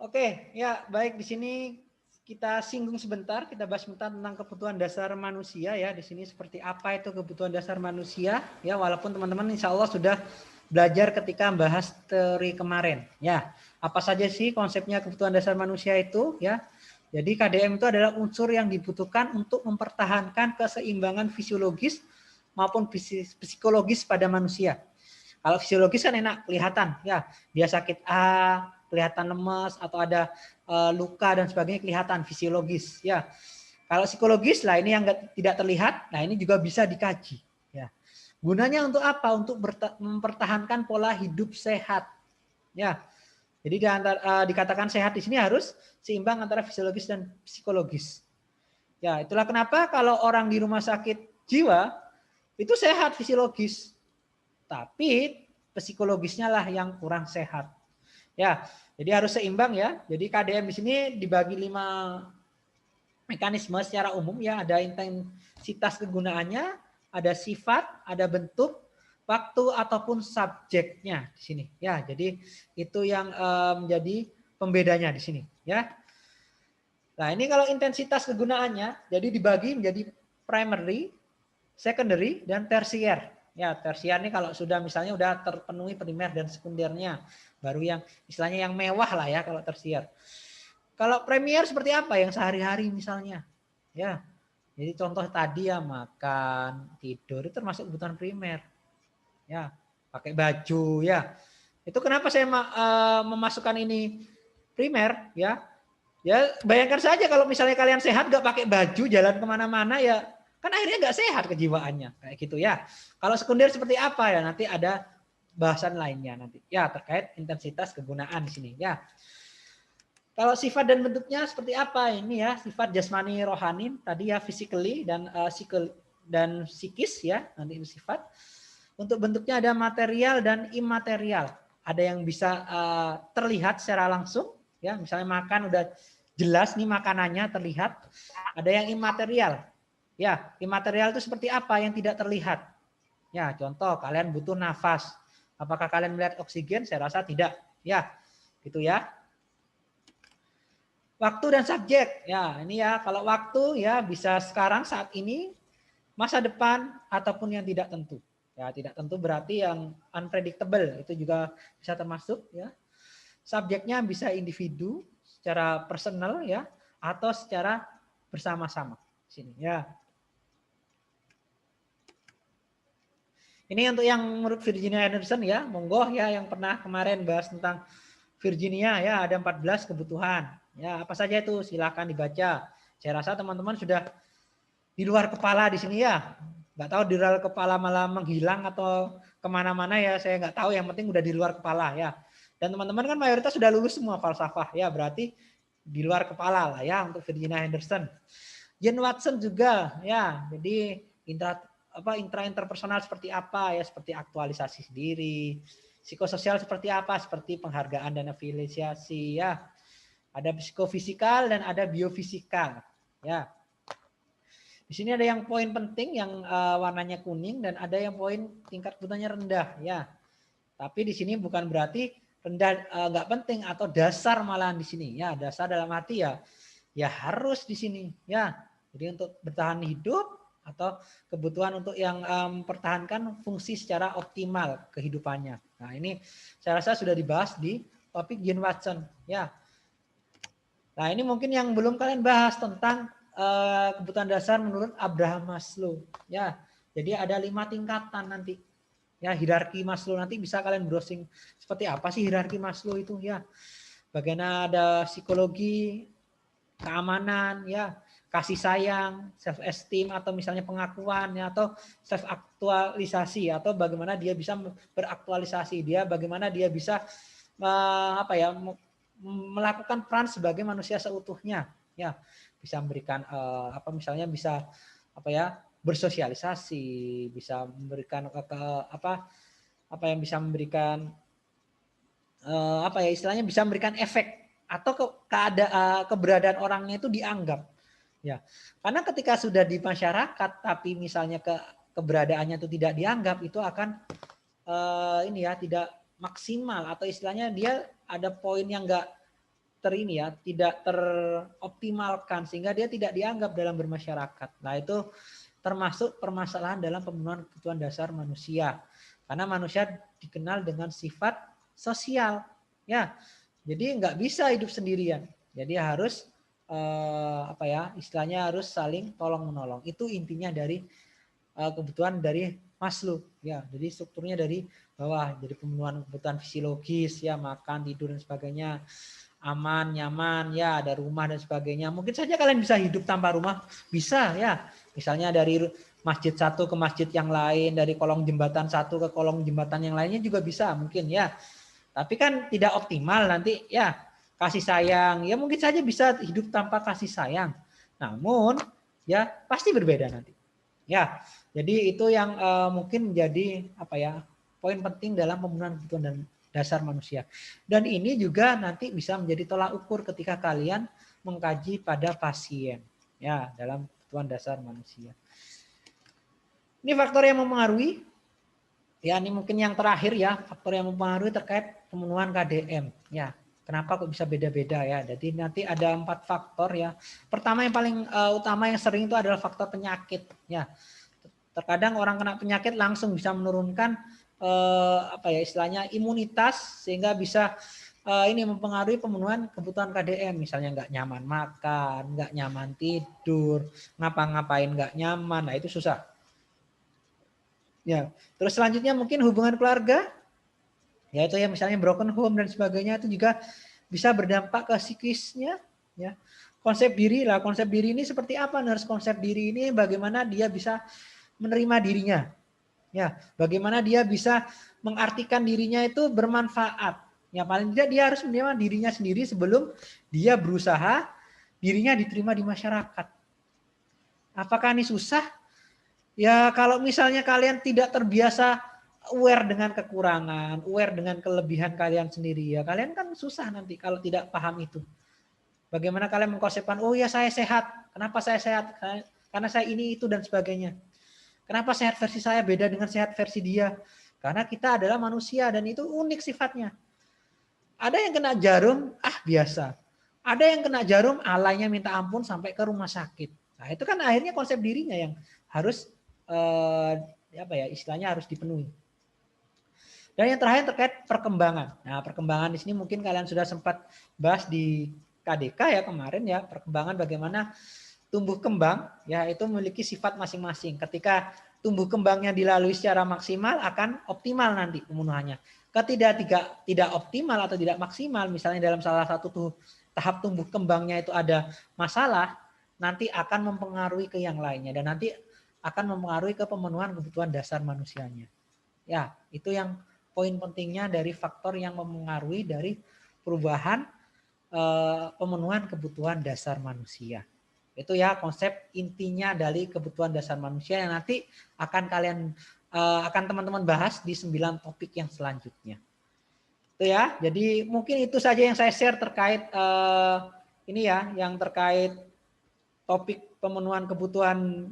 Oke, ya baik, di sini kita singgung sebentar, kita bahas sebentar tentang kebutuhan dasar manusia ya. Di sini seperti apa itu kebutuhan dasar manusia ya, walaupun teman-teman insya Allah sudah belajar ketika membahas teori kemarin ya. Apa saja sih konsepnya kebutuhan dasar manusia itu ya. Jadi KDM itu adalah unsur yang dibutuhkan untuk mempertahankan keseimbangan fisiologis maupun psikologis pada manusia. Kalau fisiologis kan enak kelihatan ya, dia sakit A, kelihatan lemes atau ada luka dan sebagainya kelihatan fisiologis ya. Kalau psikologis lah ini yang tidak terlihat, nah ini juga bisa dikaji ya. Gunanya untuk apa? Untuk mempertahankan pola hidup sehat ya. Jadi dikatakan sehat di sini harus seimbang antara fisiologis dan psikologis. Ya, itulah kenapa kalau orang di rumah sakit jiwa itu sehat fisiologis, tapi psikologisnya lah yang kurang sehat. Ya, jadi harus seimbang ya. Jadi KDM di sini dibagi 5 mekanisme secara umum ya. Ada intensitas kegunaannya, ada sifat, ada bentuk, waktu ataupun subjeknya di sini. Ya, jadi itu yang menjadi pembedanya di sini ya. Nah, ini kalau intensitas kegunaannya jadi dibagi menjadi primary, secondary dan tersier. Ya, tersier ini kalau sudah misalnya udah terpenuhi primer dan sekundernya, baru yang istilahnya yang mewah lah ya kalau tersier. Kalau premier seperti apa yang sehari-hari misalnya. Ya. Jadi contoh tadi ya makan, tidur itu termasuk kebutuhan primer. Ya, pakai baju ya. Itu kenapa saya memasukkan ini primer ya. Ya bayangkan saja kalau misalnya kalian sehat gak pakai baju jalan kemana-mana ya kan akhirnya gak sehat kejiwaannya kayak gitu ya. Kalau sekunder seperti apa ya nanti ada bahasan lainnya nanti ya terkait intensitas kegunaan di sini ya. Kalau sifat dan bentuknya seperti apa ini ya, sifat jasmani rohani tadi ya physically dan dan psikis ya nanti itu sifat. Untuk bentuknya ada material dan imaterial. Ada yang bisa terlihat secara langsung ya, misalnya makan udah jelas nih makanannya terlihat. Ada yang imaterial. Ya, imaterial itu seperti apa yang tidak terlihat. Ya, contoh kalian butuh nafas. Apakah kalian melihat oksigen? Saya rasa tidak. Ya, gitu ya. Waktu dan subjek. Ya, ini ya kalau waktu ya bisa sekarang saat ini, masa depan ataupun yang tidak tentu. Ya, tidak tentu berarti yang unpredictable itu juga bisa termasuk ya. Subjeknya bisa individu secara personal ya atau secara bersama-sama. Sini ya. Ini untuk yang menurut Virginia Anderson ya, monggo ya yang pernah kemarin bahas tentang Virginia ya ada 14 kebutuhan. Ya, apa saja itu silahkan dibaca. Saya rasa teman-teman sudah di luar kepala di sini ya. Nggak tahu di luar kepala malah menghilang atau kemana-mana ya saya nggak tahu. Yang penting udah di luar kepala ya. Dan teman-teman kan mayoritas sudah lulus semua falsafah ya berarti di luar kepala lah ya untuk Virginia Henderson. Jen Watson juga ya. Jadi intrainterpersonal seperti apa ya seperti aktualisasi sendiri. Psikososial seperti apa seperti penghargaan dan afiliasi ya. Ada psikofisikal dan ada biofisikal ya. Di sini ada yang poin penting yang warnanya kuning dan ada yang poin tingkat kebutuhannya rendah ya. Tapi di sini bukan berarti rendah nggak penting atau dasar malahan di sini ya. Dasar dalam arti ya harus di sini ya. Jadi untuk bertahan hidup atau kebutuhan untuk yang mempertahankan fungsi secara optimal kehidupannya. Nah, ini saya rasa sudah dibahas di topik Jen Watson ya. Nah, ini mungkin yang belum kalian bahas tentang kebutuhan dasar menurut Abraham Maslow. Ya, jadi ada 5 tingkatan nanti. Ya, hierarki Maslow nanti bisa kalian browsing seperti apa sih hierarki Maslow itu ya. Bagian ada psikologi, keamanan, ya, kasih sayang, self esteem atau misalnya pengakuan ya atau self aktualisasi atau bagaimana dia bisa beraktualisasi dia, bagaimana dia bisa melakukan peran sebagai manusia seutuhnya ya bisa memberikan misalnya bisa bersosialisasi bisa memberikan yang bisa memberikan istilahnya bisa memberikan efek atau keberadaan orangnya itu dianggap ya karena ketika sudah di masyarakat tapi misalnya keberadaannya itu tidak dianggap itu akan tidak maksimal atau istilahnya dia ada poin yang tidak teroptimalkan sehingga dia tidak dianggap dalam bermasyarakat. Nah, itu termasuk permasalahan dalam pemenuhan kebutuhan dasar manusia. Karena manusia dikenal dengan sifat sosial, ya. Jadi nggak bisa hidup sendirian. Jadi harus istilahnya harus saling tolong menolong. Itu intinya dari kebutuhan dari Maslow, ya. Jadi strukturnya dari bawah, jadi pemenuhan kebutuhan fisiologis, ya, makan, tidur dan sebagainya, aman, nyaman, ya, ada rumah dan sebagainya. Mungkin saja kalian bisa hidup tanpa rumah, bisa, ya. Misalnya dari masjid satu ke masjid yang lain, dari kolong jembatan satu ke kolong jembatan yang lainnya juga bisa, mungkin, ya. Tapi kan tidak optimal nanti, ya. Kasih sayang, ya mungkin saja bisa hidup tanpa kasih sayang. Namun, ya pasti berbeda nanti. Ya, jadi itu yang mungkin menjadi poin penting dalam pemenuhan kebutuhan dan dasar manusia. Dan ini juga nanti bisa menjadi tolak ukur ketika kalian mengkaji pada pasien, ya, dalam kebutuhan dasar manusia. Ini faktor yang mempengaruhi, ya, ini mungkin yang terakhir, ya, faktor yang mempengaruhi terkait pemenuhan KDM, ya. Kenapa kok bisa beda-beda, ya? Jadi nanti ada 4 faktor, ya. Pertama yang paling utama yang sering itu adalah faktor penyakit, ya. Terkadang orang kena penyakit langsung bisa menurunkan istilahnya imunitas sehingga bisa ini mempengaruhi pemenuhan kebutuhan KDM, misalnya nggak nyaman makan, nggak nyaman tidur, ngapa-ngapain nggak nyaman, nah itu susah. Ya, terus selanjutnya mungkin hubungan keluarga, yaitu ya misalnya broken home dan sebagainya, itu juga bisa berdampak ke psikisnya, ya. Konsep diri ini seperti apa? Harus konsep diri ini bagaimana dia bisa menerima dirinya. Ya, bagaimana dia bisa mengartikan dirinya itu bermanfaat. Ya, paling tidak dia harus menerima dirinya sendiri sebelum dia berusaha dirinya diterima di masyarakat. Apakah ini susah? Ya, kalau misalnya kalian tidak terbiasa aware dengan kekurangan, aware dengan kelebihan kalian sendiri, ya kalian kan susah nanti kalau tidak paham itu. Bagaimana kalian mengkonsepkan, oh ya saya sehat. Kenapa saya sehat? Karena saya ini, itu, dan sebagainya. Kenapa sehat versi saya beda dengan sehat versi dia? Karena kita adalah manusia dan itu unik sifatnya. Ada yang kena jarum, biasa. Ada yang kena jarum, alainya minta ampun sampai ke rumah sakit. Nah itu kan akhirnya konsep dirinya yang harus istilahnya harus dipenuhi. Dan yang terakhir terkait perkembangan. Nah perkembangan di sini mungkin kalian sudah sempat bahas di KDK ya kemarin, ya, perkembangan bagaimana tumbuh kembang, ya, itu memiliki sifat masing-masing. Ketika tumbuh kembangnya dilalui secara maksimal akan optimal nanti pemenuhannya. Ketika tidak optimal atau tidak maksimal, misalnya dalam salah satu tahap tumbuh kembangnya itu ada masalah, nanti akan mempengaruhi ke yang lainnya dan nanti akan mempengaruhi ke pemenuhan kebutuhan dasar manusianya. Ya, itu yang poin pentingnya dari faktor yang mempengaruhi dari perubahan pemenuhan kebutuhan dasar manusia. Itu ya konsep intinya dari kebutuhan dasar manusia yang nanti akan teman-teman bahas di 9 topik yang selanjutnya. Itu ya. Jadi mungkin itu saja yang saya share terkait ini ya, yang terkait topik pemenuhan kebutuhan